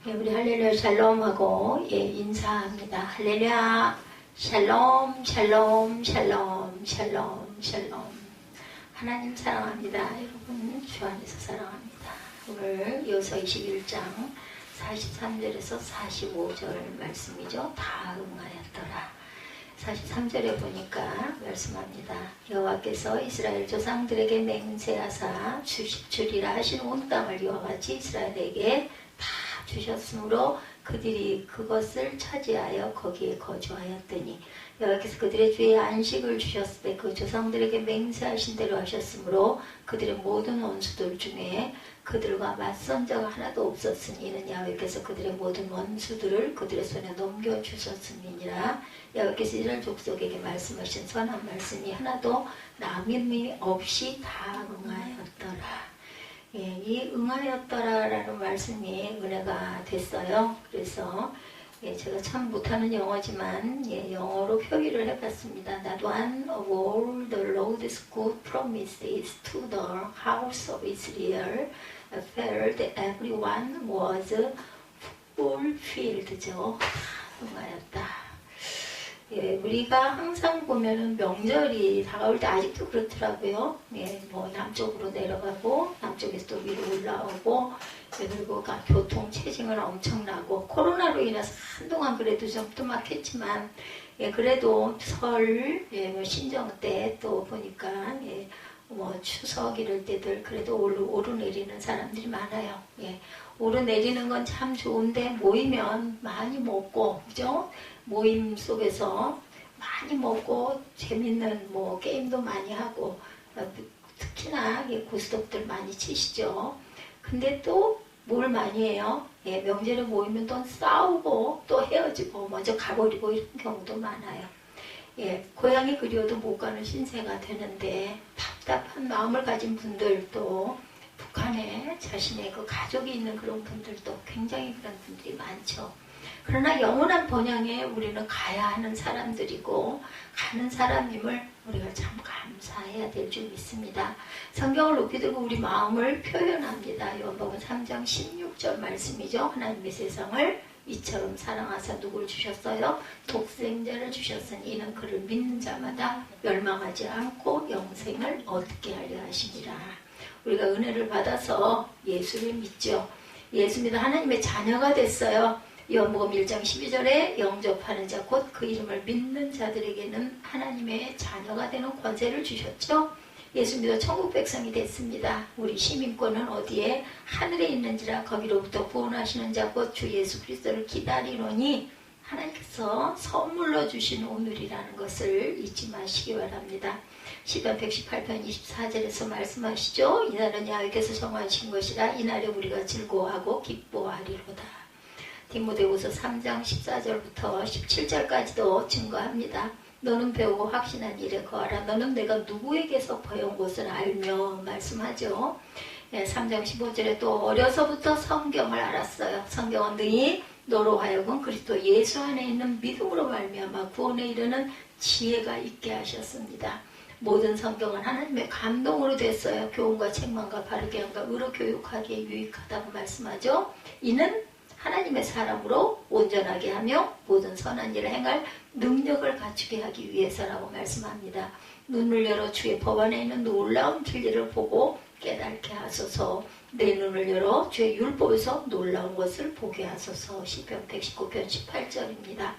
예, 우리 할렐루야 샬롬하고 인사합니다. 할렐루야 샬롬 샬롬 샬롬 샬롬 샬롬. 하나님 사랑합니다. 여러분 주 안에서 사랑합니다. 오늘 여호수아 21장 43절에서 45절 말씀이죠. 다 응하였더라. 43절에 보니까 말씀합니다. 여호와께서 이스라엘 조상들에게 맹세하사 주리라 하신 온 땅을 이와 같이 이스라엘에게 다 주셨으므로 그들이 그것을 차지하여 거기에 거주하였더니 여호와께서 그들의 주의 안식을 주셨을 때 그 조상들에게 맹세하신 대로 하셨으므로 그들의 모든 원수들 중에 그들과 맞선 자가 하나도 없었으니 이는 여호와께서 그들의 모든 원수들을 그들의 손에 넘겨주셨음이니라. 여호와께서 이스라엘 족속에게 말씀하신 선한 말씀이 하나도 남임이 없이 다 응하였더라. 예, 이 응하였더라라는 말씀이 은혜가 됐어요. 그래서 제가 참 못하는 영어지만 영어로 표기를 해봤습니다. That one of all the Lord's good promises to the house of Israel felt everyone was fulfilled죠. 응하였다. 예, 우리가 항상 보면은 명절이 다가올 때 아직도 그렇더라고요. 예, 뭐 남쪽으로 내려가고 남쪽에서 또 위로 올라오고 그리고 교통 체증은 엄청나고 코로나로 인해서 한동안 그래도 좀 뜸막했지만 그래도 설, 뭐 신정 때 또 보니까 뭐 추석 이럴 때들 그래도 오르내리는 사람들이 많아요. 오르내리는 건 참 좋은데 모이면 많이 먹고 그죠? 모임 속에서 많이 먹고 재밌는 뭐 게임도 많이 하고 특히나 고스톱들 많이 치시죠. 근데 또 뭘 많이 해요? 명절에 모이면 또 싸우고 또 헤어지고 먼저 가버리고 이런 경우도 많아요. 고향이 그리워도 못 가는 신세가 되는데 답답한 마음을 가진 분들도 북한에 자신의 그 가족이 있는 그런 분들도 굉장히 그런 분들이 많죠. 그러나 영원한 번영에 우리는 가야 하는 사람들이고 가는 사람임을 우리가 참 감사해야 될 줄 믿습니다. 성경을 높이 들고 우리 마음을 표현합니다. 요한복음 3장 16절 말씀이죠. 하나님의 세상을 이처럼 사랑하사 누굴 주셨어요? 독생자를 주셨으니 이는 그를 믿는 자마다 멸망하지 않고 영생을 얻게 하려 하시니라. 우리가 은혜를 받아서 예수를 믿죠. 예수 믿어 하나님의 자녀가 됐어요. 요한복음 1장 12절에 영접하는 자 곧 그 이름을 믿는 자들에게는 하나님의 자녀가 되는 권세를 주셨죠. 예수 믿어 천국 백성이 됐습니다. 우리 시민권은 어디에? 하늘에 있는지라 거기로부터 구원하시는 자 곧 주 예수 그리스도를 기다리노니 하나님께서 선물로 주신 오늘이라는 것을 잊지 마시기 바랍니다. 시편 118편 24절에서 말씀하시죠. 이날은 여호와께서 정하신 것이라 이날에 우리가 즐거워하고 기뻐하리로다. 디모데후서 3장 14절부터 17절까지도 증거합니다. 너는 배우고 확신한 일에 거하라. 너는 내가 누구에게서 배운 것을 알며 말씀하죠. 3장 15절에 또 어려서부터 성경을 알았어요. 성경은 능히 너로 하여금 그리스도 예수 안에 있는 믿음으로 말미암아 구원에 이르는 지혜가 있게 하셨습니다. 모든 성경은 하나님의 감동으로 됐어요. 교훈과 책망과 바르게 함과 의로 교육하기에 유익하다고 말씀하죠. 이는 하나님의 사람으로 온전하게 하며 모든 선한 일을 행할 능력을 갖추게 하기 위해서라고 말씀합니다. 눈을 열어 주의 법안에 있는 놀라운 진리를 보고 깨닫게 하소서. 내 눈을 열어 주의 율법에서 놀라운 것을 보게 하소서. 시편 119편 18절입니다.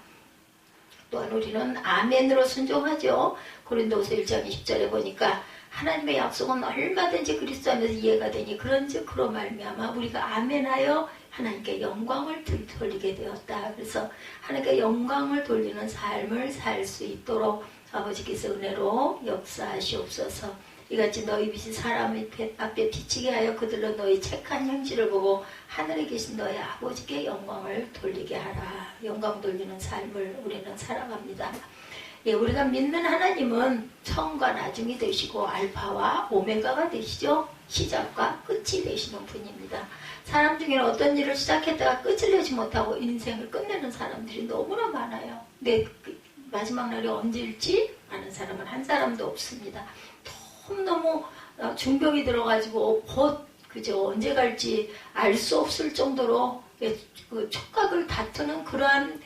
또한 우리는 아멘으로 순종하죠. 고린도후서 1장 20절에 보니까 하나님의 약속은 얼마든지 그리스도 안에서 이해가 되니 그런즉 그로 말미암아 우리가 아멘하여 하나님께 영광을 돌리게 되었다. 그래서 하나님께 영광을 돌리는 삶을 살 수 있도록 아버지께서 은혜로 역사하시옵소서. 이같이 너희 빛이 사람 앞에 비치게 하여 그들로 너희 착한 행실을 보고 하늘에 계신 너희 아버지께 영광을 돌리게 하라. 영광 돌리는 삶을 우리는 살아갑니다. 우리가 믿는 하나님은 처음과 나중이 되시고 알파와 오메가가 되시죠. 시작과 끝이 되시는 분입니다. 사람 중에는 어떤 일을 시작했다가 끝을 내지 못하고 인생을 끝내는 사람들이 너무나 많아요. 내 마지막 날이 언제일지 아는 사람은 한 사람도 없습니다. 너무 중병이 들어가지고 곧 그저 언제 갈지 알 수 없을 정도로 그 촉각을 다투는 그러한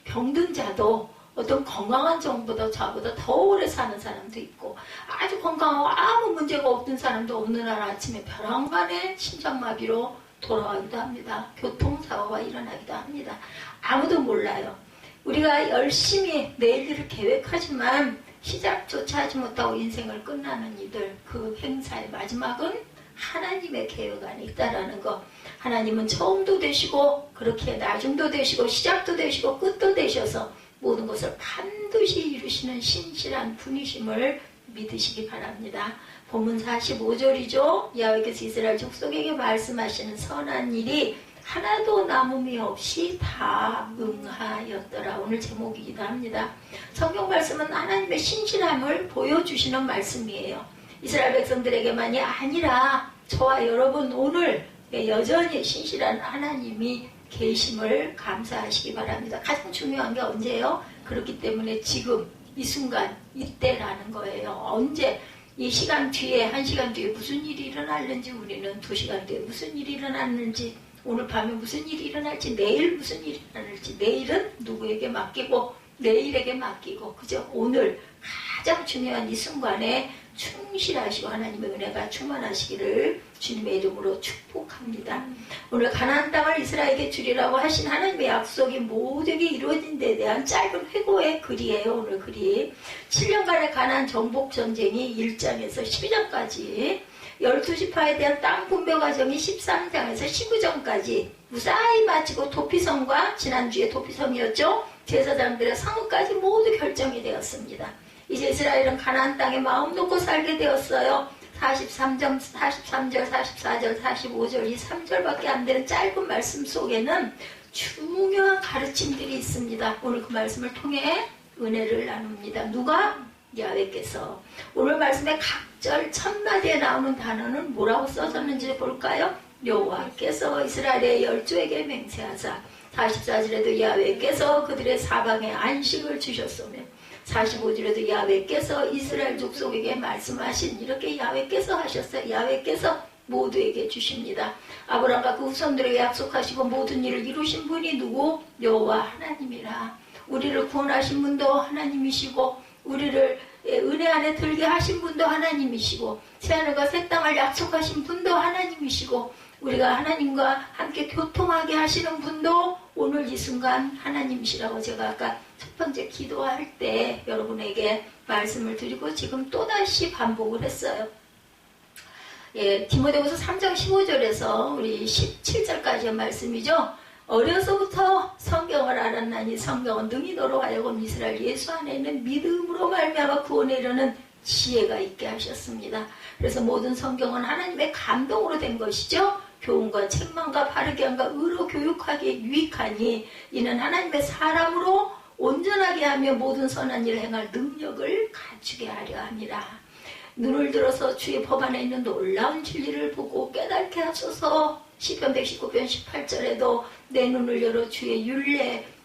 병든 자도 어떤 건강한 정보다 저보다 더 오래 사는 사람도 있고 아주 건강하고 아무 문제가 없는 사람도 어느 날 아침에 벼랑간에 심장마비로 돌아가기도 합니다. 교통사고가 일어나기도 합니다. 아무도 몰라요. 우리가 열심히 내일을 계획하지만 시작조차 하지 못하고 인생을 끝나는 이들, 그 행사의 마지막은 하나님의 계획 안에 있다라는 것. 하나님은 처음도 되시고 그렇게 나중도 되시고 시작도 되시고 끝도 되셔서 모든 것을 반드시 이루시는 신실한 분이심을 믿으시기 바랍니다. 본문 45절이죠. 야훼께서 이스라엘 족속에게 말씀하시는 선한 일이 하나도 남음이 없이 다 응하였더라. 오늘 제목이기도 합니다. 성경 말씀은 하나님의 신실함을 보여주시는 말씀이에요. 이스라엘 백성들에게만이 아니라 저와 여러분 오늘 여전히 신실한 하나님이 계심을 감사하시기 바랍니다. 가장 중요한 게 언제예요? 그렇기 때문에 지금 이 순간 이때라는 거예요. 언제 이 시간 뒤에 1시간 뒤에 무슨 일이 일어날는지 우리는 2시간 뒤에 무슨 일이 일어났는지 오늘 밤에 무슨 일이 일어날지 내일 무슨 일이 일어날지 내일은 누구에게 맡기고 내일에게 맡기고 그죠? 오늘 가장 중요한 이 순간에 충실하시고 하나님의 은혜가 충만하시기를 주님의 이름으로 축복합니다. 오늘 가나안 땅을 이스라엘에게 주리라고 하신 하나님의 약속이 모두에게 이루어진 데 대한 짧은 회고의 글이에요. 오늘 글이 7년간의 가나안 정복 전쟁이 1장에서 12장까지 12지파에 대한 땅 분배 과정이 13장에서 19장까지 무사히 마치고 도피성과 지난주에 도피성이었죠. 제사장들의 상업까지 모두 결정이 되었습니다. 이제 이스라엘은 가나안 땅에 마음 놓고 살게 되었어요. 43절, 44절, 45절 이 3절밖에 안 되는 짧은 말씀 속에는 중요한 가르침들이 있습니다. 오늘 그 말씀을 통해 은혜를 나눕니다. 누가? 야훼께서. 오늘 말씀의 각절 첫마디에 나오는 단어는 뭐라고 써졌는지 볼까요? 여호와께서 이스라엘의 열조에게 맹세하사 44절에도 야훼께서 그들의 사방에 안식을 주셨으며 45절에도 야훼께서 이스라엘 족속에게 말씀하신 이렇게 야훼께서 하셨어요. 야훼께서 모두에게 주십니다. 아브라함과 그 후손들에게 약속하시고 모든 일을 이루신 분이 누구? 여호와 하나님이라. 우리를 구원하신 분도 하나님이시고 우리를 은혜 안에 들게 하신 분도 하나님이시고 새하늘과 새 땅을 약속하신 분도 하나님이시고 우리가 하나님과 함께 교통하게 하시는 분도 오늘 이 순간 하나님이시라고 제가 아까 첫 번째 기도할 때 여러분에게 말씀을 드리고 지금 또다시 반복을 했어요. 디모데후서 3장 15절에서 우리 17절까지의 말씀이죠. 어려서부터 성경을 알았나니 성경은 능히 너로 하여금 이스라엘 예수 안에 있는 믿음으로 말미암아 구원에 이르는 지혜가 있게 하셨습니다. 그래서 모든 성경은 하나님의 감동으로 된 것이죠. 교훈과 책망과 바르게 함과 의로 교육하기에 유익하니 이는 하나님의 사람으로 온전하게 하며 모든 선한 일을 행할 능력을 갖추게 하려 함이라. 눈을 들어서 주의 법 안에 있는 놀라운 진리를 보고 깨닫게 하소서. 시편 119편 18절에도 내 눈을 열어 주의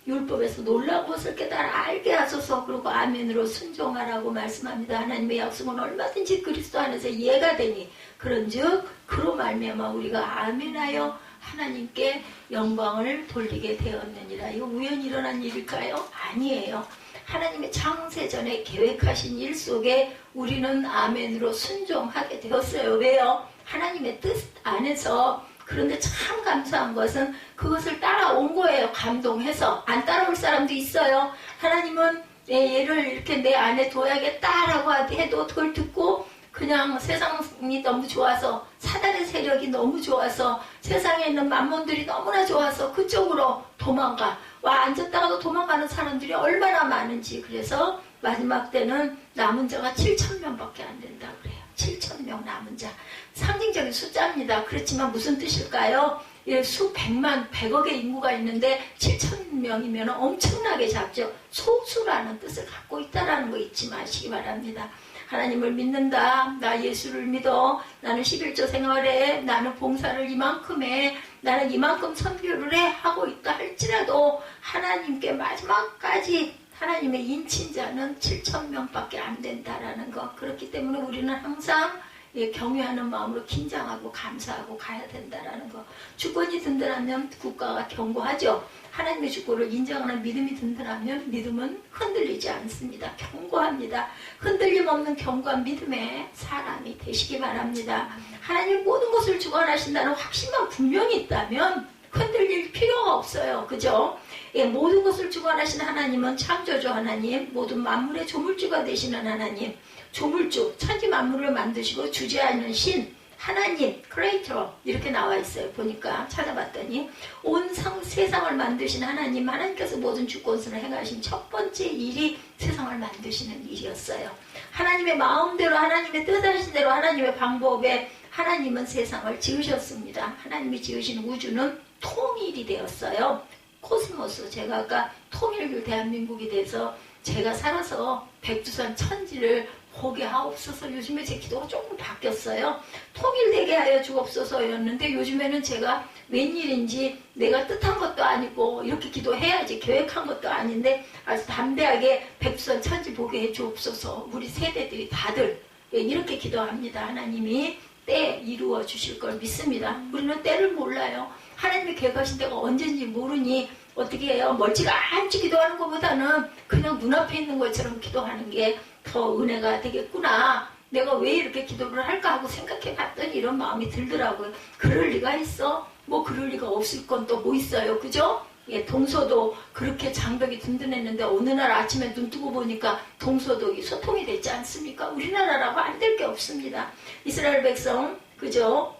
율법에서 놀라운 것을 깨달아 알게 하소서. 그리고 아멘으로 순종하라고 말씀합니다. 하나님의 약속은 얼마든지 그리스도 안에서 예가 되니 그런즉 그로 말미암아 우리가 아멘하여 하나님께 영광을 돌리게 되었느니라. 이거 우연히 일어난 일일까요? 아니에요. 하나님의 창세전에 계획하신 일 속에 우리는 아멘으로 순종하게 되었어요. 왜요? 하나님의 뜻 안에서. 그런데 참 감사한 것은 그것을 따라온 거예요. 감동해서. 안 따라올 사람도 있어요. 하나님은 얘를 이렇게 내 안에 둬야겠다라고 해도 그걸 듣고 그냥 세상이 너무 좋아서 사단의 세력이 너무 좋아서 세상에 있는 만몬들이 너무나 좋아서 그쪽으로 도망가. 앉았다가도 도망가는 사람들이 얼마나 많은지. 그래서 마지막 때는 남은 자가 7,000명밖에 안 된다 그래요. 7,000명 남은 자. 상징적인 숫자입니다. 그렇지만 무슨 뜻일까요? 수백만, 100억의 인구가 있는데 7,000명이면 엄청나게 작죠. 소수라는 뜻을 갖고 있다는 거 잊지 마시기 바랍니다. 하나님을 믿는다. 나 예수를 믿어. 나는 11조 생활해. 나는 봉사를 이만큼 해. 나는 이만큼 선교를 해. 하고 있다 할지라도 하나님께 마지막까지 하나님의 인친자는 7,000명밖에 안 된다라는 것. 그렇기 때문에 우리는 항상 예, 경외하는 마음으로 긴장하고 감사하고 가야 된다라는 거. 주권이 든든하면 국가가 견고하죠. 하나님의 주권을 인정하는 믿음이 든든하면 믿음은 흔들리지 않습니다. 견고합니다. 흔들림 없는 견고한 믿음의 사람이 되시기 바랍니다. 하나님 모든 것을 주관하신다는 확신만 분명히 있다면 흔들릴 필요가 없어요. 그죠? 예, 모든 것을 주관하시는 하나님은 창조주 하나님, 모든 만물의 조물주가 되시는 하나님, 조물주, 천지 만물을 만드시고 주재하는 신, 하나님, 크리에이터 이렇게 나와 있어요. 보니까 찾아봤더니 온 세상을 만드신 하나님, 하나님께서 모든 주권을 행하신 첫 번째 일이 세상을 만드시는 일이었어요. 하나님의 마음대로, 하나님의 뜻하신 대로, 하나님의 방법에 하나님은 세상을 지으셨습니다. 하나님이 지으신 우주는 통일이 되었어요. 코스모스, 제가 아까 통일교 대한민국이 돼서 제가 살아서 백두산 천지를 보게 하옵소서. 요즘에 제 기도가 조금 바뀌었어요. 통일되게 하여 주옵소서였는데 요즘에는 제가 웬일인지 내가 뜻한 것도 아니고 이렇게 기도해야지 계획한 것도 아닌데 아주 담대하게 백두산 천지 보게 해 주옵소서. 우리 세대들이 다들 이렇게 기도합니다. 하나님이 때 이루어 주실 걸 믿습니다. 우리는 때를 몰라요. 하나님이 계획하신 때가 언제인지 모르니 어떻게 해요? 멀찌감치 기도하는 것보다는 그냥 눈앞에 있는 것처럼 기도하는 게 더 은혜가 되겠구나. 내가 왜 이렇게 기도를 할까 하고 생각해 봤더니 이런 마음이 들더라고요. 그럴 리가 있어? 뭐 그럴 리가 없을 건 또 뭐 있어요. 그죠? 예, 동서도 그렇게 장벽이 든든했는데 어느 날 아침에 눈 뜨고 보니까 동서도 소통이 됐지 않습니까? 우리나라라고 안 될 게 없습니다. 이스라엘 백성, 그죠?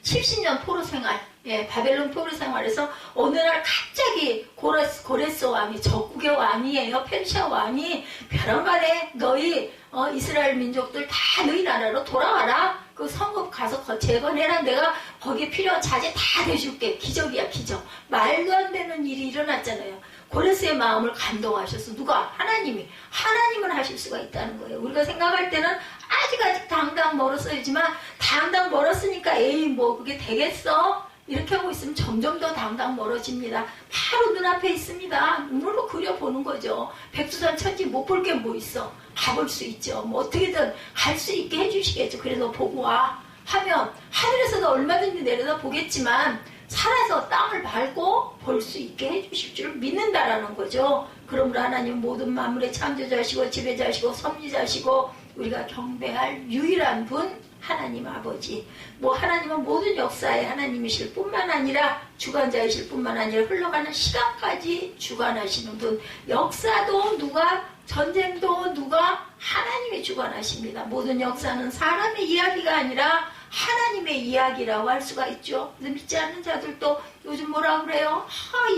70년 포로 생활, 예, 바벨론 포로 생활에서 어느 날 갑자기 고레스 왕이, 적국의 왕이에요. 페르시아 왕이 벼랑간에 너희 이스라엘 민족들 다 너희 나라로 돌아와라. 그 성읍 가서 재건해라. 내가 거기에 필요한 자재 다 대줄게. 기적이야, 기적. 말도 안 되는 일이 일어났잖아요. 고레스의 마음을 감동하셔서 누가? 하나님은 하실 수가 있다는 거예요. 우리가 생각할 때는 아직 당당 멀었어야지만 당당 멀었으니까 에이 뭐 그게 되겠어? 이렇게 하고 있으면 점점 더 당당 멀어집니다. 바로 눈앞에 있습니다. 눈으로 그려보는 거죠. 백두산 천지 못 볼 게 뭐 있어? 가볼 수 있죠. 뭐 어떻게든 갈 수 있게 해주시겠죠. 그래서 보고 와 하면 하늘에서도 얼마든지 내려다 보겠지만 살아서 땅을 밟고 볼 수 있게 해주실 줄 믿는다라는 거죠. 그러므로 하나님 모든 만물의 창조자시고 지배자시고 섭리자시고 우리가 경배할 유일한 분 하나님 아버지. 뭐 하나님은 모든 역사의 하나님이실 뿐만 아니라 주관자이실 뿐만 아니라 흘러가는 시간까지 주관하시는 분. 역사도 누가, 전쟁도 누가, 하나님이 주관하십니다. 모든 역사는 사람의 이야기가 아니라 하나님의 이야기라고 할 수가 있죠. 믿지 않는 자들도 요즘 뭐라 그래요?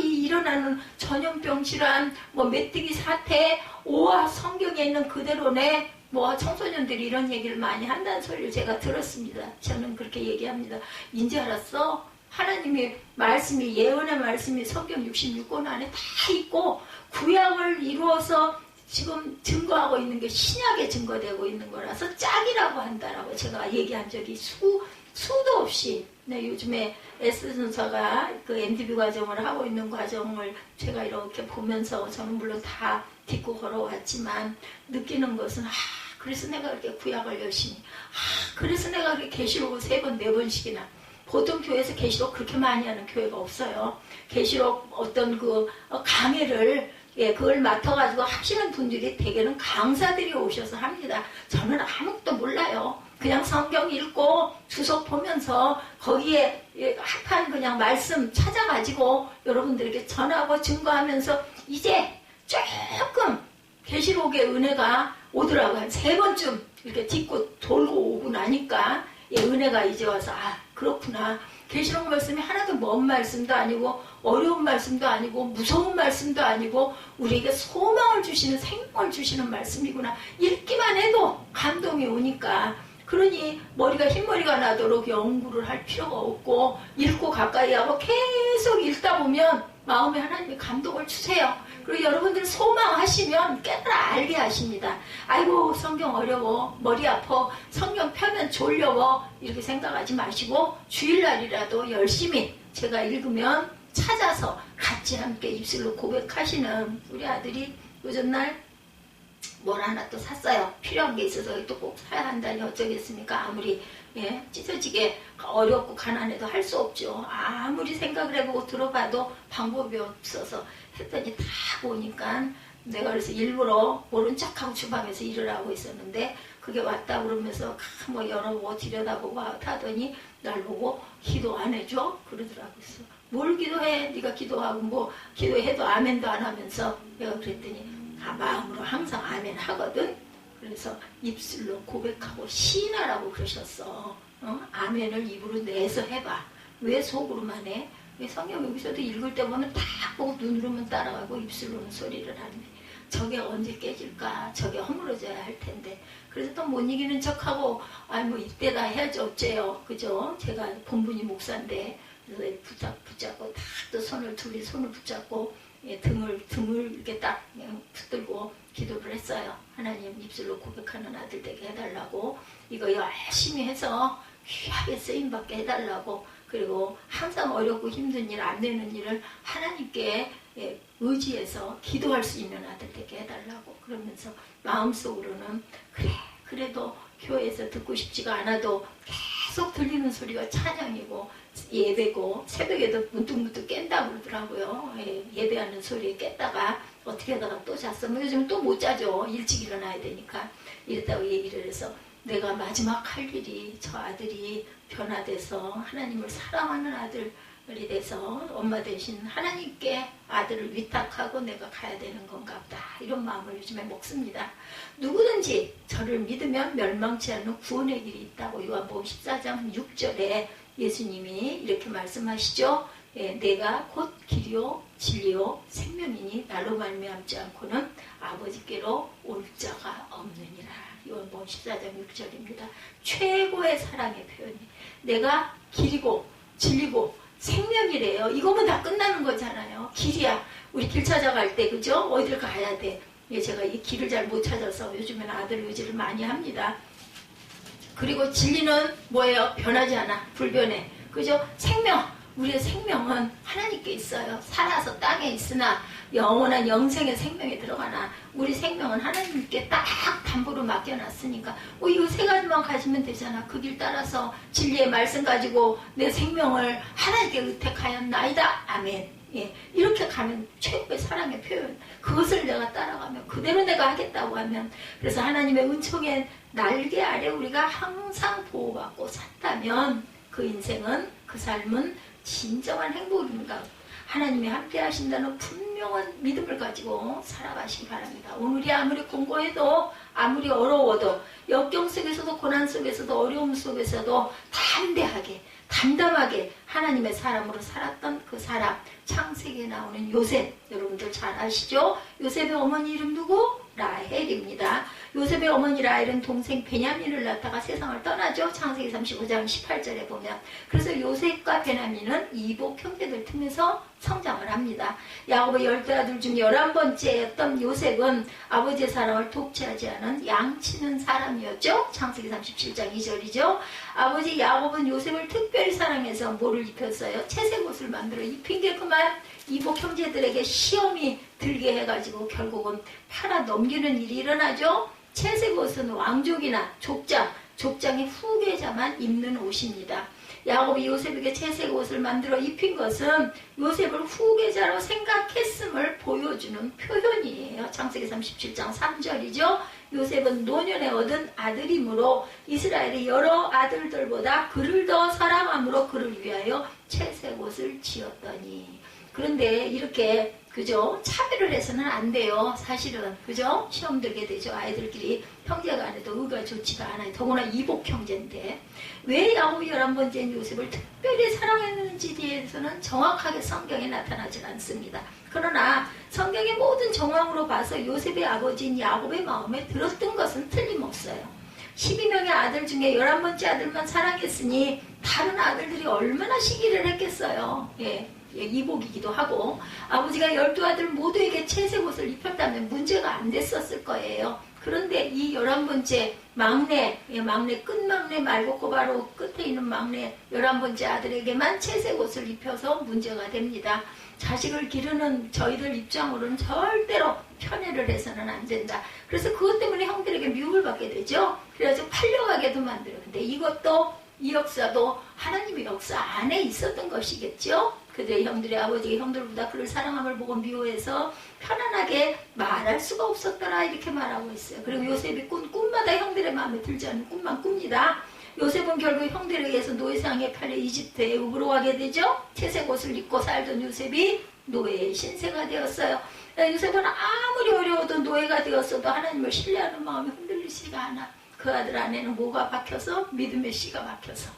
이 일어나는 전염병 질환, 뭐 메뚜기 사태, 오와 성경에 있는 그대로네. 뭐 청소년들이 이런 얘기를 많이 한다는 소리를 제가 들었습니다. 저는 그렇게 얘기합니다. 인지 알았어? 하나님의 말씀이, 예언의 말씀이 성경 66권 안에 다 있고 구약을 이루어서 지금 증거하고 있는 게 신약에 증거되고 있는 거라서 짝이라고 한다라고 제가 얘기한 적이 수도 없이. 네, 요즘에 S선사가 그 MDB 과정을 하고 있는 과정을 제가 이렇게 보면서 저는 물론 다 딛고 걸어왔지만 느끼는 것은 그래서 내가 그렇게 구약을 열심히 그래서 내가 그렇게 계시록을 3번 4번씩이나 보통 교회에서 계시록 그렇게 많이 하는 교회가 없어요. 계시록 어떤 그 강해를 그걸 맡아가지고 하시는 분들이 대개는 강사들이 오셔서 합니다. 저는 아무것도 몰라요. 그냥 성경 읽고 주석 보면서 거기에 합한 그냥 말씀 찾아가지고 여러분들에게 전하고 증거하면서 이제 조금 계시록의 은혜가 오더라고요. 한 3번쯤 이렇게 딛고 돌고 오고 나니까 은혜가 이제 와서 그렇구나. 계시록 말씀이 하나도 먼 말씀도 아니고 어려운 말씀도 아니고 무서운 말씀도 아니고 우리에게 소망을 주시는 생명을 주시는 말씀이구나. 읽기만 해도 감동이 오니까. 그러니 머리가 흰머리가 나도록 연구를 할 필요가 없고 읽고 가까이 하고 계속 읽다 보면 마음에 하나님이 감동을 주세요. 그리고 여러분들 소망하시면 깨달아 알게 하십니다. 아이고 성경 어려워, 머리 아파, 성경 펴면 졸려워 이렇게 생각하지 마시고 주일날이라도 열심히 제가 읽으면 찾아서 같이 함께 입술로 고백하시는 우리 아들이 요즘날 뭘 하나 또 샀어요. 필요한 게 있어서 또 꼭 사야 한다니 어쩌겠습니까? 아무리 찢어지게 어렵고 가난해도 할 수 없죠. 아무리 생각을 해보고 들어봐도 방법이 없어서 했더니 다 보니까 내가 그래서 일부러 모른 척하고 주방에서 일을 하고 있었는데 그게 왔다 그러면서 뭐 열어보고 들여다보고 하더니 날 보고 기도 안 해줘? 그러더라고요. 뭘 기도해? 네가 기도하고 뭐 기도해도 아멘도 안 하면서 내가 그랬더니 마음으로 항상 아멘 하거든. 그래서 입술로 고백하고 시인하라고 그러셨어. 아멘을 입으로 내서 해봐. 왜 속으로만 해? 왜 성경 여기서도 읽을 때 보면 딱 보고 눈으로만 따라가고 입술로는 소리를 하는데 저게 언제 깨질까? 저게 허물어져야 할 텐데. 그래서 또 못 이기는 척하고 뭐 이때다 해야지 어째요. 그죠? 제가 본분이 목사인데 그래서 붙잡고 딱 또 둘이 손을 붙잡고 등을 이렇게 딱 붙들고 기도를 했어요. 하나님 입술로 고백하는 아들 되게 해달라고 이거 열심히 해서 귀하게 쓰임받게 해달라고 그리고 항상 어렵고 힘든 일 안 되는 일을 하나님께 의지해서 기도할 수 있는 아들 되게 해달라고 그러면서 마음속으로는 그래도 교회에서 듣고 싶지가 않아도 계속 들리는 소리가 찬양이고 예배고 새벽에도 문득문득 깬다고 그러더라고요. 예배하는 소리에 깼다가 어떻게 하다가 또 잤어. 뭐 요즘 또 못 자죠. 일찍 일어나야 되니까. 이랬다고 얘기를 해서 내가 마지막 할 일이 저 아들이 변화돼서 하나님을 사랑하는 아들이 돼서 엄마 대신 하나님께 아들을 위탁하고 내가 가야 되는 건가 보다. 이런 마음을 요즘에 먹습니다. 누구든지 저를 믿으면 멸망치 않는 구원의 길이 있다고 요한복음 14장 6절에 예수님이 이렇게 말씀하시죠. 내가 곧 길이요 진리요 생명이니 나로 말미암지 않고는 아버지께로 올 자가 없느니라. 요한복음 14장 6절입니다. 최고의 사랑의 표현이 내가 길이고 진리고 생명이래요. 이거면 다 끝나는 거잖아요. 길이야. 우리 길 찾아갈 때 그죠? 어디를 가야 돼. 제가 이 길을 잘 못 찾아서 요즘에는 아들 의지를 많이 합니다. 그리고 진리는 뭐예요? 변하지 않아. 불변해. 그죠? 생명. 우리의 생명은 하나님께 있어요. 살아서 땅에 있으나 영원한 영생의 생명에 들어가나 우리 생명은 하나님께 딱 담보로 맡겨놨으니까 이거 세 가지만 가지면 되잖아. 그 길 따라서 진리의 말씀 가지고 내 생명을 하나님께 의택하였나이다. 아멘. 이렇게 가면 최고의 사랑의 표현. 그것을 내가 따라가면 그대로 내가 하겠다고 하면 그래서 하나님의 은총의 날개 아래 우리가 항상 보호받고 산다면 그 인생은 그 삶은 진정한 행복입니다. 하나님이 함께 하신다는 분명한 믿음을 가지고 살아가시기 바랍니다. 오늘이 아무리 공고해도 아무리 어려워도 역경 속에서도 고난 속에서도 어려움 속에서도 담대하게 담담하게 하나님의 사람으로 살았던 그 사람 창세기에 나오는 요셉 여러분들 잘 아시죠? 요셉의 어머니 이름 누구? 라헬입니다. 요셉의 어머니 라헬은 동생 베냐민을 낳다가 세상을 떠나죠. 창세기 35장 18절에 보면. 그래서 요셉과 베냐민은 이복 형제들 틈에서 성장을 합니다. 야곱의 12아들 중 11번째였던 요셉은 아버지의 사랑을 독취하지 않은 양치는 사람이었죠. 창세기 37장 2절이죠. 아버지 야곱은 요셉을 특별히 사랑해서 뭐를 입혔어요? 채색 옷을 만들어 입힌 게 그만 이복 형제들에게 시험이 들게 해가지고 결국은 팔아 넘기는 일이 일어나죠. 채색 옷은 왕족이나 족장의 후계자만 입는 옷입니다. 야곱이 요셉에게 채색 옷을 만들어 입힌 것은 요셉을 후계자로 생각했음을 보여주는 표현이에요. 창세기 37장 3절이죠. 요셉은 노년에 얻은 아들이므로 이스라엘의 여러 아들들보다 그를 더 사랑함으로 그를 위하여 채색 옷을 지었더니. 그런데 이렇게 그죠? 차별을 해서는 안 돼요. 사실은 그죠? 시험 들게 되죠. 아이들끼리 형제 간에도 의가 좋지가 않아요. 더구나 이복 형제인데 왜 야곱이 11번째인 요셉을 특별히 사랑했는지에 대해서는 정확하게 성경에 나타나지 않습니다. 그러나 성경의 모든 정황으로 봐서 요셉의 아버지인 야곱의 마음에 들었던 것은 틀림없어요. 12명의 아들 중에 11번째 아들만 사랑했으니 다른 아들들이 얼마나 시기를 했겠어요. 이복이기도 하고 아버지가 12아들 모두에게 채색 옷을 입혔다면 문제가 안 됐었을 거예요. 그런데 이 11번째 막내 끝막내 말고 그 바로 끝에 있는 막내 11번째 아들에게만 채색 옷을 입혀서 문제가 됩니다. 자식을 기르는 저희들 입장으로는 절대로 편애를 해서는 안 된다. 그래서 그것 때문에 형들에게 미움을 받게 되죠. 그래가지고 팔려가게도 만들어요. 근데 이것도 이 역사도 하나님의 역사 안에 있었던 것이겠죠. 그들의 형들의 아버지가 형들보다 그를 사랑함을 보고 미워해서 편안하게 말할 수가 없었더라 이렇게 말하고 있어요. 그리고 요셉이 꿈마다 형들의 마음에 들지 않는 꿈만 꿉니다. 요셉은 결국 형들에 의해서 노예상에 팔려 이집트에 우으로 가게 되죠. 채색 옷을 입고 살던 요셉이 노예의 신세가 되었어요. 요셉은 아무리 어려워도 노예가 되었어도 하나님을 신뢰하는 마음이 흔들리지가 않아. 그 아들 안에는 뭐가 박혀서? 믿음의 씨가 박혀서.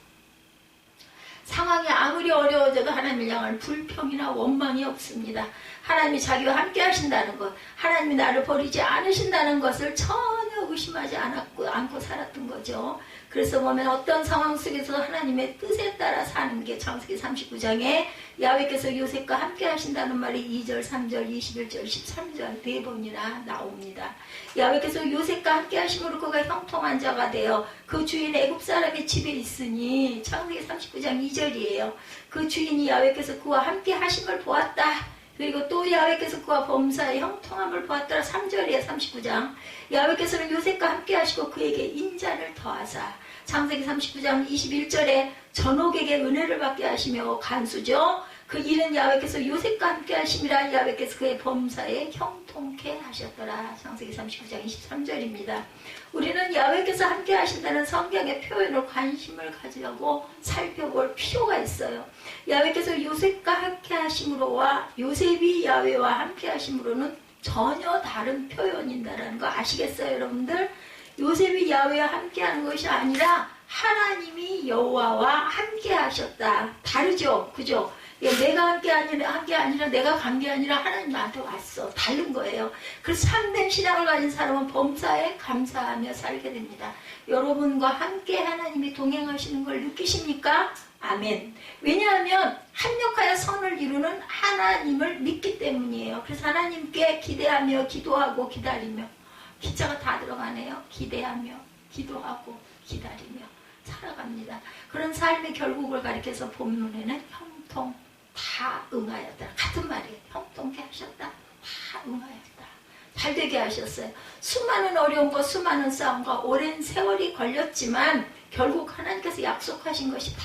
상황이 아무리 어려워져도 하나님을 향한 불평이나 원망이 없습니다. 하나님이 자기와 함께 하신다는 것, 하나님이 나를 버리지 않으신다는 것을 전혀 의심하지 않고 살았던 거죠. 그래서 보면 어떤 상황 속에서 하나님의 뜻에 따라 사는 게 창세기 39장에 야훼께서 요셉과 함께 하신다는 말이 2절, 3절, 21절, 13절 4번이나 나옵니다. 야훼께서 요셉과 함께 하심으로 그가 형통한 자가 되어 그 주인 애굽 사람의 집에 있으니 창세기 39장 2절이에요. 그 주인이 야훼께서 그와 함께 하심을 보았다. 그리고 또 야훼께서 그와 범사의 형통함을 보았더라. 3절이에요. 39장. 야훼께서는 요셉과 함께 하시고 그에게 인자를 더하사. 창세기 39장 21절에 전옥에게 은혜를 받게 하시며 간수죠. 그 일은 야훼께서 요셉과 함께 하심이라. 야훼께서 그의 범사에 형통케 하셨더라. 창세기 39장 23절입니다. 우리는 야훼께서 함께 하신다는 성경의 표현을 관심을 가지려고 살펴볼 필요가 있어요. 야훼께서 요셉과 함께 하심으로와 요셉이 야훼와 함께 하심으로는 전혀 다른 표현인다라는 거 아시겠어요, 여러분들? 요셉이 야훼와 함께 하는 것이 아니라 하나님이 여호와와 함께 하셨다. 다르죠? 그죠? 예, 내가 함께 아니라 내가 간 게 아니라 하나님 나한테 왔어. 다른 거예요. 그래서 참된 신앙을 가진 사람은 범사에 감사하며 살게 됩니다. 여러분과 함께 하나님이 동행하시는 걸 느끼십니까? 아멘. 왜냐하면 합력하여 선을 이루는 하나님을 믿기 때문이에요. 그래서 하나님께 기대하며 기도하고 기다리며, 기자가 다 들어가네요. 기대하며 기도하고 기다리며 살아갑니다. 그런 삶의 결국을 가리켜서 본문에는 형통 다 응하였다. 같은 말이에요. 형통케 하셨다. 다 응하였다. 잘되게 하셨어요. 수많은 어려움과 수많은 싸움과 오랜 세월이 걸렸지만 결국 하나님께서 약속하신 것이 다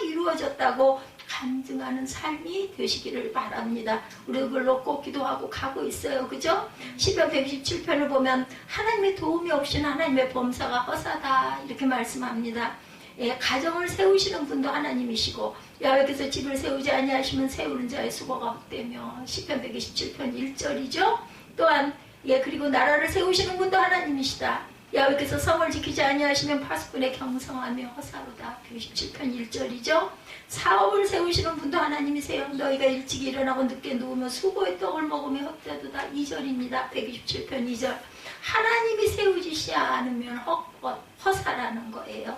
이루어졌다고 간증하는 삶이 되시기를 바랍니다. 우리 그걸로 꼭 기도하고 가고 있어요. 그죠? 시편 127편을 보면 하나님의 도움이 없이는 하나님의 범사가 허사다 이렇게 말씀합니다. 예, 가정을 세우시는 분도 하나님이시고 야훼께서 집을 세우지 아니하시면 세우는 자의 수고가 헛되며 시편 127편 1절이죠. 또한 그리고 나라를 세우시는 분도 하나님이시다. 야훼께서 성을 지키지 아니하시면 파수꾼의 경성하며 허사로다. 127편 1절이죠. 사업을 세우시는 분도 하나님이세요. 너희가 일찍 일어나고 늦게 누우면 수고의 떡을 먹으며 헛되도다. 2절입니다. 127편 2절. 하나님이 세우시지 않으면 허사라는 거예요.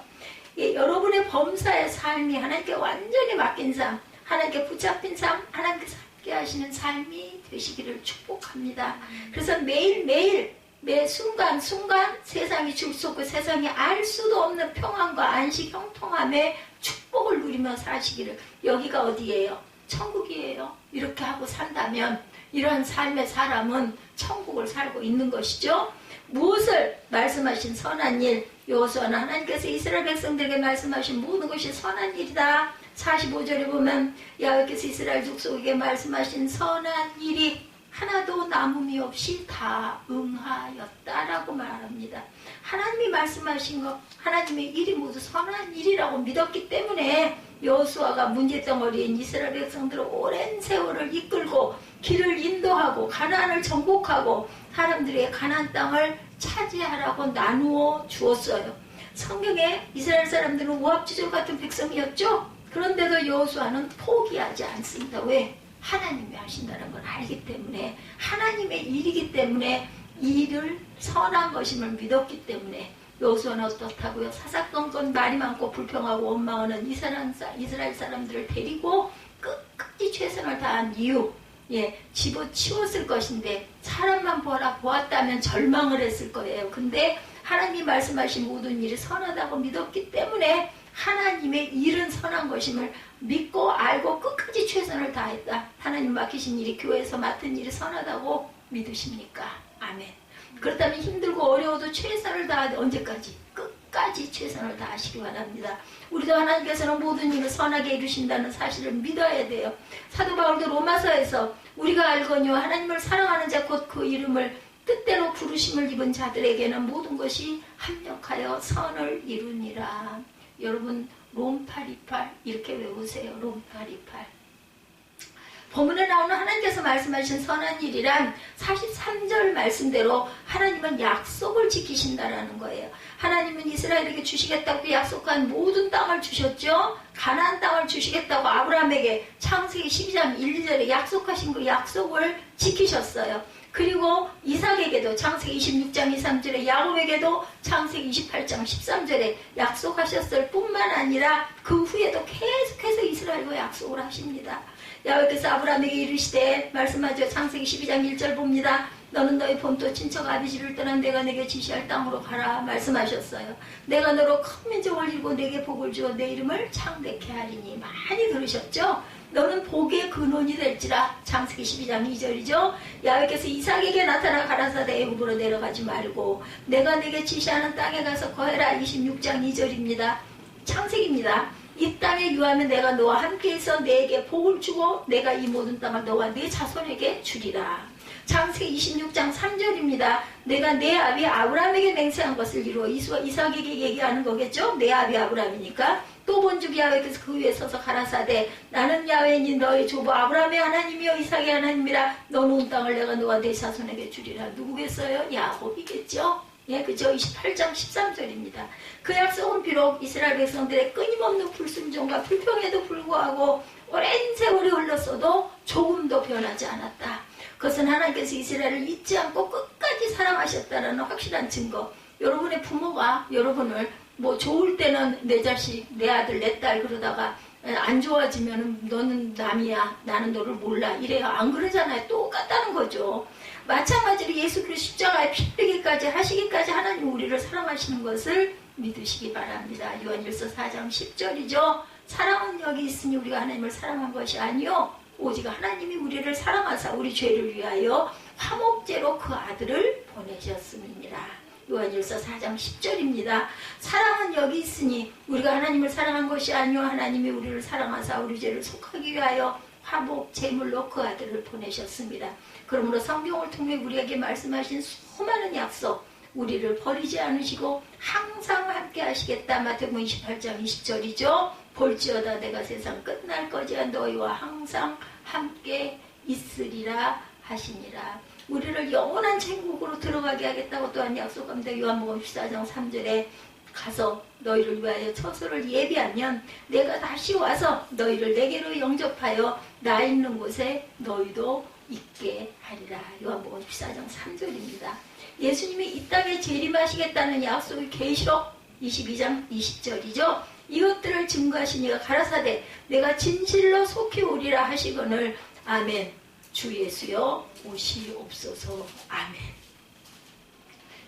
예, 여러분의 범사의 삶이 하나님께 완전히 맡긴 삶, 하나님께 붙잡힌 삶, 하나님께서 함께 하시는 삶이 되시기를 축복합니다. 그래서 매일매일 매 순간순간 세상이 줄솟고 세상이 알 수도 없는 평안과 안식, 형통함의 축복을 누리며 사시기를. 여기가 어디예요? 천국이에요. 이렇게 하고 산다면 이런 삶의 사람은 천국을 살고 있는 것이죠. 무엇을 말씀하신 선한 일, 여호수아는 하나님께서 이스라엘 백성들에게 말씀하신 모든 것이 선한 일이다. 45절에 보면 야훼께서 이스라엘 족속에게 말씀하신 선한 일이 하나도 남음이 없이 다 응하였다라고 말합니다. 하나님이 말씀하신 것, 하나님의 일이 모두 선한 일이라고 믿었기 때문에 여호수아가 문제덩어리인 이스라엘 백성들을 오랜 세월을 이끌고 길을 인도하고 가나안을 정복하고 사람들의 가나안 땅을 차지하라고 나누어 주었어요. 성경에 이스라엘 사람들은 우합지졸 같은 백성이었죠. 그런데도 여호수아는 포기하지 않습니다. 왜? 하나님이 하신다는 걸 알기 때문에, 하나님의 일이기 때문에, 이 일을 선한 것임을 믿었기 때문에. 여호수아는 어떻다고요? 사사건건 말이 많고 불평하고 원망하는 이스라엘 사람들을 데리고 끝까지 최선을 다한 이유, 집어치웠을 것인데 사람만 보았다면 절망을 했을 거예요. 근데 하나님이 말씀하신 모든 일이 선하다고 믿었기 때문에 하나님의 일은 선한 것임을 믿고 알고 끝까지 최선을 다했다. 하나님 맡기신 일이, 교회에서 맡은 일이 선하다고 믿으십니까? 아멘. 그렇다면 힘들고 어려워도 최선을 다하되 언제까지? 끝까지 최선을 다하시기 바랍니다. 우리도 하나님께서는 모든 일을 선하게 이루신다는 사실을 믿어야 돼요. 사도 바울도 로마서에서 우리가 알거니와 하나님을 사랑하는 자 곧 그 이름을 뜻대로 부르심을 입은 자들에게는 모든 것이 합력하여 선을 이루니라. 여러분 롬 8:28 이렇게 외우세요. 롬 8:28. 본문에 나오는 하나님께서 말씀하신 선한 일이란 43절 말씀대로 하나님은 약속을 지키신다라는 거예요. 하나님은 이스라엘에게 주시겠다고 약속한 모든 땅을 주셨죠. 가나안 땅을 주시겠다고 아브라함에게 창세기 12장 1, 2절에 약속하신 그 약속을 지키셨어요. 그리고 이삭에게도 창세기 26장 2, 3절에, 야곱에게도 창세기 28장 13절에 약속하셨을 뿐만 아니라 그 후에도 계속해서 이스라엘과 약속을 하십니다. 야곱께서 아브라함에게 이르시되 말씀하죠. 창세기 12장 1절 봅니다. 너는 너희 본토 친척 아비지를 떠난 내가 내게 지시할 땅으로 가라 말씀하셨어요. 내가 너로 큰 민족을 이루고 내게 복을 주어 내 이름을 창대케 하리니. 많이 들으셨죠? 너는 복의 근원이 될지라. 창세기 12장 2절이죠. 야훼께서 이삭에게 나타나 가라사대 애굽으로 내려가지 말고 내가 내게 지시하는 땅에 가서 거해라. 26장 2절입니다. 창세기입니다. 이 땅에 유하면 내가 너와 함께 있어 내게 복을 주고 내가 이 모든 땅을 너와 네 자손에게 주리라. 창세기 26장 3절입니다. 내가 내 아비 아브라함에게 맹세한 것을 이루어 이삭에게 얘기하는 거겠죠. 내 아비 아브라함이니까. 또 본즉 야훼께서 그 위에 서서 가라사대 나는 야훼니 너의 조부 아브라함의 하나님이여 이삭의 하나님이라. 너 놓은 땅을 내가 너와 네 자손에게 주리라. 누구겠어요? 야곱이겠죠. 예, 그죠? 28장 13절입니다. 그 약속은 비록 이스라엘 백성들의 끊임없는 불순종과 불평에도 불구하고 오랜 세월이 흘렀어도 조금도 변하지 않았다. 그것은 하나님께서 이스라엘을 잊지 않고 끝까지 사랑하셨다는 확실한 증거. 여러분의 부모가 여러분을 뭐 좋을 때는 내 자식, 내 아들, 내 딸 그러다가 안 좋아지면 너는 남이야, 나는 너를 몰라 이래요. 안 그러잖아요. 똑같다는 거죠. 마찬가지로 예수 그리스도 십자가에 피 흘리기까지 하시기까지 하나님 우리를 사랑하시는 것을 믿으시기 바랍니다. 요한일서 4장 10절이죠. 사랑은 여기 있으니 우리가 하나님을 사랑한 것이 아니요 오직 하나님이 우리를 사랑하사 우리 죄를 위하여 화목제로 그 아들을 보내셨음이니라. 요한일서 4장 10절입니다. 사랑은 여기 있으니 우리가 하나님을 사랑한 것이 아니요 하나님이 우리를 사랑하사 우리 죄를 속하기 위하여 화목 제물로 그 아들을 보내셨습니다. 그러므로 성경을 통해 우리에게 말씀하신 수많은 약속, 우리를 버리지 않으시고 항상 함께 하시겠다. 마태복음 28장 20절이죠. 볼지어다 내가 세상 끝날 거지야 너희와 항상 함께 있으리라 하시니라. 우리를 영원한 천국으로 들어가게 하겠다고 또한 약속합니다. 요한복음 14장 3절에 가서 너희를 위하여 처소를 예비하면 내가 다시 와서 너희를 내게로 영접하여 나 있는 곳에 너희도 있게 하리라. 요한복음 14장 3절입니다. 예수님이 이 땅에 재림하시겠다는 약속이 계시록 22장 20절이죠. 이것들을 증거하신 이가 가라사대 내가 진실로 속히 오리라 하시거늘 아멘. 주 예수여 오시옵소서. 아멘.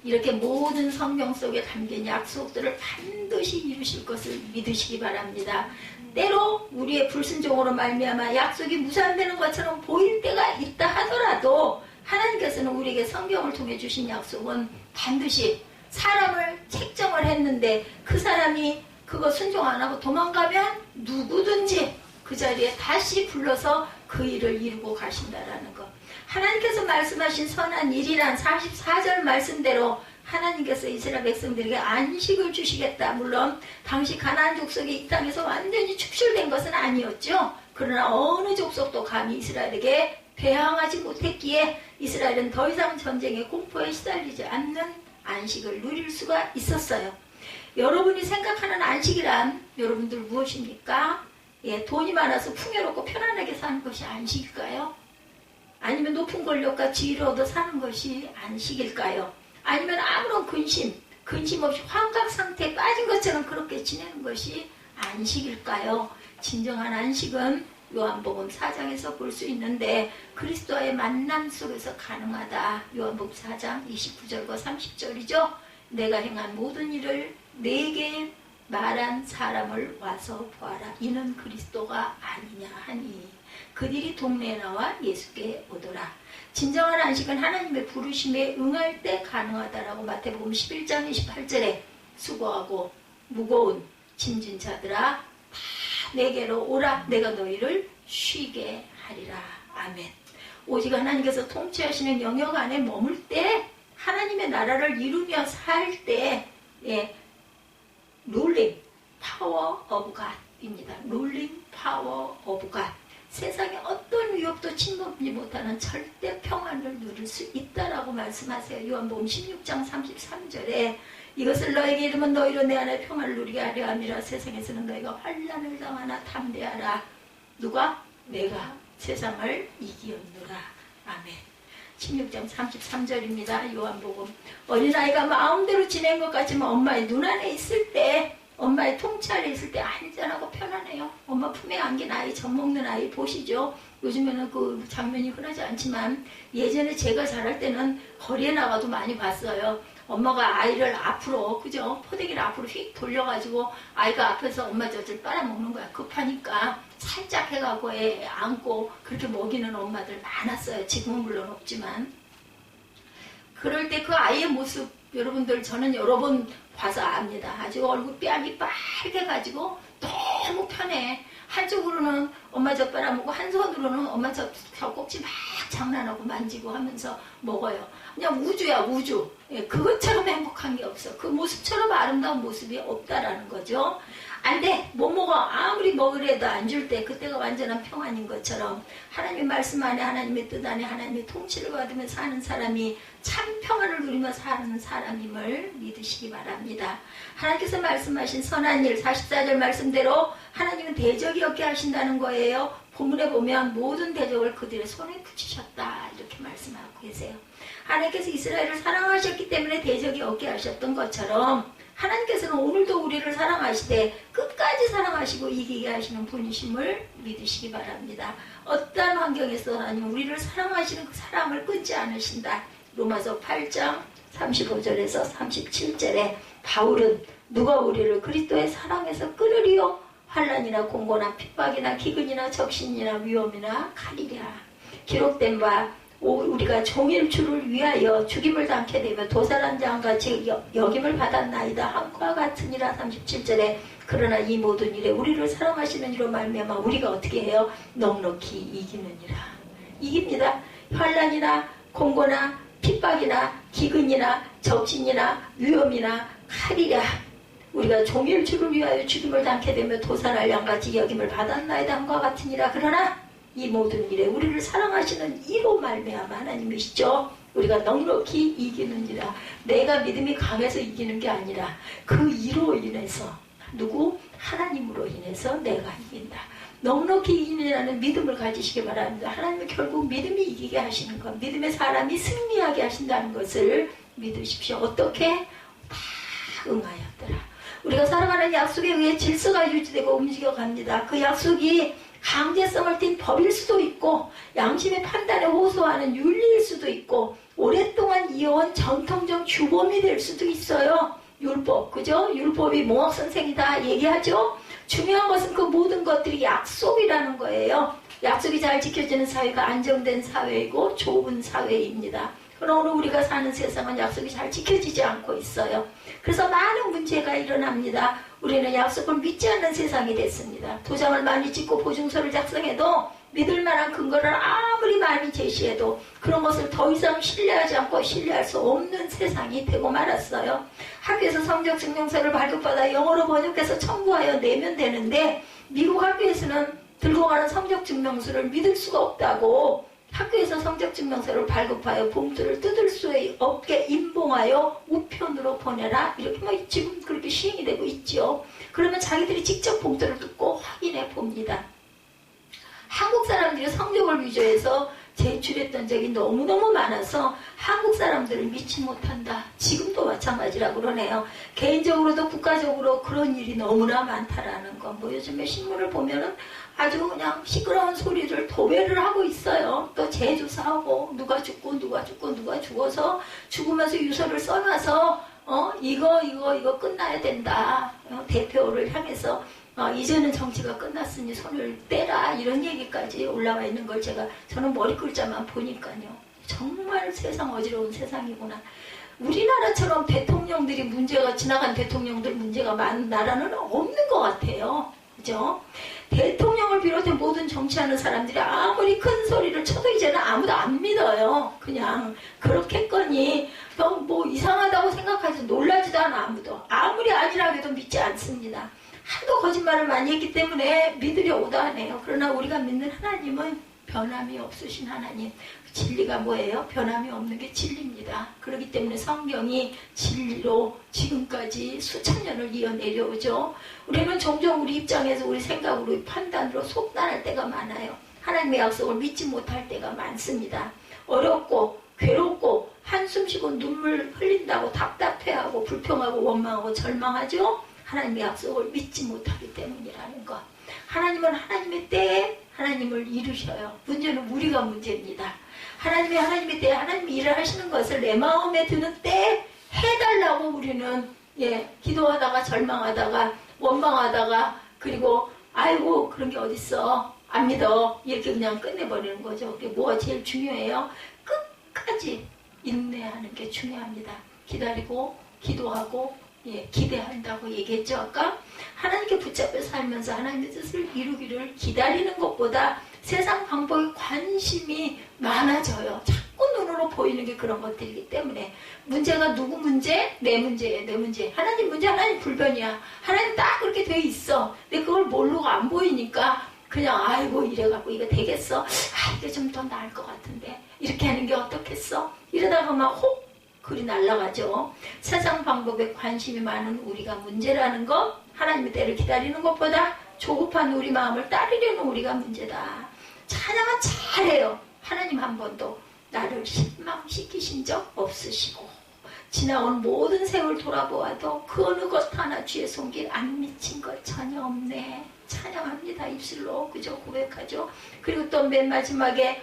이렇게 모든 성경 속에 담긴 약속들을 반드시 이루실 것을 믿으시기 바랍니다. 때로 우리의 불순종으로 말미암아 약속이 무산되는 것처럼 보일 때가 있다 하더라도 하나님께서는 우리에게 성경을 통해 주신 약속은 반드시 사람을 책정을 했는데 그 사람이 그거 순종 안 하고 도망가면 누구든지 그 자리에 다시 불러서 그 일을 이루고 가신다라는 것. 하나님께서 말씀하신 선한 일이란 44절 말씀대로 하나님께서 이스라엘 백성들에게 안식을 주시겠다. 물론 당시 가나안 족속이 이 땅에서 완전히 축출된 것은 아니었죠. 그러나 어느 족속도 감히 이스라엘에게 배항하지 못했기에 이스라엘은 더 이상 전쟁의 공포에 시달리지 않는 안식을 누릴 수가 있었어요. 여러분이 생각하는 안식이란 여러분들 무엇입니까? 예, 돈이 많아서 풍요롭고 편안하게 사는 것이 안식일까요? 아니면 높은 권력과 지위를 얻어 사는 것이 안식일까요? 아니면 아무런 근심 없이 환각 상태에 빠진 것처럼 그렇게 지내는 것이 안식일까요? 진정한 안식은 요한복음 4장에서 볼 수 있는데 그리스도와의 만남 속에서 가능하다. 요한복음 4장 29절과 30절이죠. 내가 행한 모든 일을 내게 말한 사람을 와서 보아라. 이는 그리스도가 아니냐 하니 그들이 동네에 나와 예수께 오더라. 진정한 안식은 하나님의 부르심에 응할 때 가능하다라고 마태복음 11장 28절에 수고하고 무거운 짐진 자들아 다 내게로 오라. 내가 너희를 쉬게 하리라. 아멘. 오직 하나님께서 통치하시는 영역 안에 머물 때 하나님의 나라를 이루며 살 때 룰링 파워 오브 갓입니다. 룰링 파워 오브 갓. 세상에 어떤 위협도 침범하지 못하는 절대 평안을 누릴 수 있다라고 말씀하세요. 요한복음 16장 33절에 이것을 너에게 이르면 너희로 내 안에 평안을 누리게 하려 함이라. 세상에서는 너희가 환난을 당하나 담대하라. 누가? 내가 세상을 이기었노라. 아멘. 16장 33절입니다. 요한복음. 어린아이가 마음대로 지낸 것 같지만 엄마의 눈 안에 있을 때, 엄마의 통치 아래 있을 때 안전하고 편안해요. 엄마 품에 안긴 아이, 젖 먹는 아이 보시죠. 요즘에는 그 장면이 흔하지 않지만 예전에 제가 자랄 때는 거리에 나가도 많이 봤어요. 엄마가 아이를 앞으로, 그죠? 포대기를 앞으로 휙 돌려가지고 아이가 앞에서 엄마 젖을 빨아먹는 거야. 급하니까 살짝 해가고 애 안고 그렇게 먹이는 엄마들 많았어요. 지금은 물론 없지만. 그럴 때 그 아이의 모습, 여러분들 저는 여러 번 봐서 압니다. 아주 얼굴 뺨이 빨개가지고 너무 편해. 한쪽으로는 엄마 젖 빨아먹고 한 손으로는 엄마 젖 꼭지 막 장난하고 만지고 하면서 먹어요. 그냥 우주야, 우주. 예, 그것처럼 행복한 게 없어. 그 모습처럼 아름다운 모습이 없다라는 거죠. 안 돼, 못 먹어. 아무리 먹으래도 안 줄 때 그때가 완전한 평안인 것처럼 하나님의 말씀 안에, 하나님의 뜻 안에, 하나님의 통치를 받으며 사는 사람이 참 평안을 누리며 사는 사람임을 믿으시기 바랍니다. 하나님께서 말씀하신 선한 일 44절 말씀대로 하나님은 대적이 없게 하신다는 거예요. 본문에 보면 모든 대적을 그들의 손에 붙이셨다 이렇게 말씀하고 계세요. 하나님께서 이스라엘을 사랑하셨기 때문에 대적이 없게 하셨던 것처럼 하나님께서는 오늘도 우리를 사랑하시되 끝까지 사랑하시고 이기게 하시는 분이심을 믿으시기 바랍니다. 어떠한 환경에서 하나님은 우리를 사랑하시는 그 사랑을 끊지 않으신다. 로마서 8장 35절에서 37절에 바울은 누가 우리를 그리스도의 사랑에서 끊으리요? 환난이나 공고나 핍박이나 기근이나 적신이나 위험이나 칼이랴. 기록된 바 우리가 종일주를 위하여 죽임을 당케 되며 도살한 자같이 여김을 받았나이다. 함과 같으니라. 37절에 그러나 이 모든 일에 우리를 사랑하시는 이로 말미암아 우리가 어떻게 해요? 넉넉히 이기느니라. 이깁니다. 환난이나 공고나 핍박이나 기근이나 적신이나 위험이나 칼이랴. 우리가 종일주를 위하여 죽임을 당케 되며 도살할 양같이 여김을 받았나이다. 함과 같으니라. 그러나 이 모든 일에 우리를 사랑하시는 이로 말미암아 하나님이시죠. 우리가 넉넉히 이기느니라. 내가 믿음이 강해서 이기는 게 아니라 그 이로 인해서 누구? 하나님으로 인해서 내가 이긴다. 넉넉히 이기느라는 믿음을 가지시기 바랍니다. 하나님은 결국 믿음이 이기게 하시는 것, 믿음의 사람이 승리하게 하신다는 것을 믿으십시오. 어떻게? 다 응하였더라. 우리가 살아가는 약속에 의해 질서가 유지되고 움직여갑니다. 그 약속이 강제성을 띤 법일 수도 있고 양심의 판단에 호소하는 윤리일 수도 있고 오랫동안 이어온 전통적 규범이 될 수도 있어요. 율법, 그죠? 율법이 몽학선생이다 얘기하죠. 중요한 것은 그 모든 것들이 약속이라는 거예요. 약속이 잘 지켜지는 사회가 안정된 사회이고 좋은 사회입니다. 그러나 오늘 우리가 사는 세상은 약속이 잘 지켜지지 않고 있어요. 그래서 많은 문제가 일어납니다. 우리는 약속을 믿지 않는 세상이 됐습니다. 도장을 많이 찍고 보증서를 작성해도 믿을 만한 근거를 아무리 많이 제시해도 그런 것을 더 이상 신뢰하지 않고 신뢰할 수 없는 세상이 되고 말았어요. 학교에서 성적 증명서를 발급받아 영어로 번역해서 청구하여 내면 되는데 미국 학교에서는 들고 가는 성적 증명서를 믿을 수가 없다고 학교에서 성적증명서를 발급하여 봉투를 뜯을 수 없게 임봉하여 우편으로 보내라. 이렇게 뭐 지금 그렇게 시행이 되고 있죠. 그러면 자기들이 직접 봉투를 뜯고 확인해 봅니다. 한국 사람들이 성적을 위조해서 제출했던 적이 너무너무 많아서 한국 사람들을 믿지 못한다. 지금도 마찬가지라고 그러네요. 개인적으로도 국가적으로 그런 일이 너무나 많다라는 거. 뭐 요즘에 신문을 보면은 아주 그냥 시끄러운 소리를 도배를 하고 있어요. 또 재조사하고 누가 죽고 누가 죽고 누가 죽어서 죽으면서 유서를 써놔서 이거 끝나야 된다. 대표를 향해서 이제는 정치가 끝났으니 손을 떼라 이런 얘기까지 올라와 있는 걸 저는 머리 글자만 보니까요. 정말 세상 어지러운 세상이구나. 우리나라처럼 대통령들이 지나간 대통령들 문제가 많은 나라는 없는 것 같아요. 그죠? 대통령을 비롯해 모든 정치하는 사람들이 아무리 큰 소리를 쳐도 이제는 아무도 안 믿어요. 그냥 그렇겠거니 뭐 이상하다고 생각하지 놀라지도 않아. 아무리 아니라고 해도 믿지 않습니다. 하도 거짓말을 많이 했기 때문에 믿으려고도 하네요. 그러나 우리가 믿는 하나님은 변함이 없으신 하나님. 진리가 뭐예요? 변함이 없는 게 진리입니다. 그렇기 때문에 성경이 진리로 지금까지 수천 년을 이어 내려오죠. 우리는 종종 우리 입장에서 우리 생각으로 판단으로 속단할 때가 많아요. 하나님의 약속을 믿지 못할 때가 많습니다. 어렵고 괴롭고 한숨 쉬고 눈물 흘린다고 답답해하고 불평하고 원망하고 절망하죠. 하나님의 약속을 믿지 못하기 때문이라는 것. 하나님은 하나님의 때에 하나님을 이루셔요. 문제는 우리가 문제입니다. 하나님의 때에 하나님이 일을 하시는 것을 내 마음에 드는 때에 해달라고 우리는 기도하다가 절망하다가 원망하다가 그리고 아이고 그런 게 어딨어 안 믿어 이렇게 그냥 끝내버리는 거죠. 그게 뭐가 제일 중요해요? 끝까지 인내하는 게 중요합니다. 기다리고 기도하고 기대한다고 얘기했죠. 아까 하나님께 붙잡혀 살면서 하나님의 뜻을 이루기를 기다리는 것보다 세상 방법에 관심이 많아져요. 자꾸 눈으로 보이는 게 그런 것들이기 때문에 문제가 누구 문제? 내 문제예요. 내 문제. 하나님 문제, 하나님 불변이야. 하나님 딱 그렇게 돼 있어. 근데 그걸 모르고 안 보이니까 그냥 아이고 이래갖고 이거 되겠어? 이게 좀 더 나을 것 같은데 이렇게 하는 게 어떻겠어? 이러다가 막 혹 글이 날아가죠. 세상 방법에 관심이 많은 우리가 문제라는 것, 하나님의 때를 기다리는 것보다 조급한 우리 마음을 따르려는 우리가 문제다. 찬양은 잘해요. 하나님 한 번도 나를 실망시키신 적 없으시고 지나온 모든 세월 돌아보아도 그 어느 것 하나 주의 손길 안 미친 것 전혀 없네. 찬양합니다. 입술로 그저 고백하죠. 그리고 또 맨 마지막에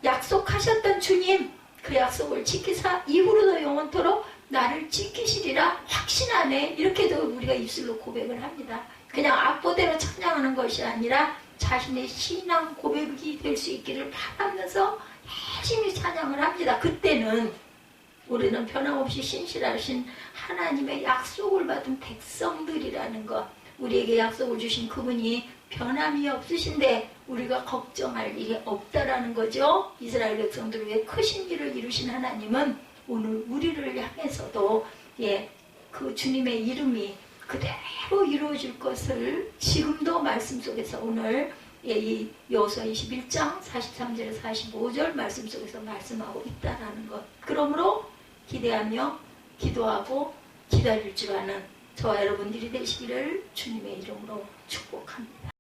약속하셨던 주님 그 약속을 지키사 이후로도 영원토록 나를 지키시리라 확신하네. 이렇게도 우리가 입술로 고백을 합니다. 그냥 악보대로 찬양하는 것이 아니라 자신의 신앙 고백이 될 수 있기를 바라면서 열심히 찬양을 합니다. 그때는 우리는 변함없이 신실하신 하나님의 약속을 받은 백성들이라는 것, 우리에게 약속을 주신 그분이 변함이 없으신데 우리가 걱정할 일이 없다라는 거죠. 이스라엘 백성들을 위해 크신 일을 이루신 하나님은 오늘 우리를 향해서도 그 주님의 이름이 그대로 이루어질 것을 지금도 말씀 속에서 오늘 이 여호수아 21장 43절에서 45절 말씀 속에서 말씀하고 있다라는 것. 그러므로 기대하며 기도하고 기다릴 줄 아는 저와 여러분들이 되시기를 주님의 이름으로 축복합니다.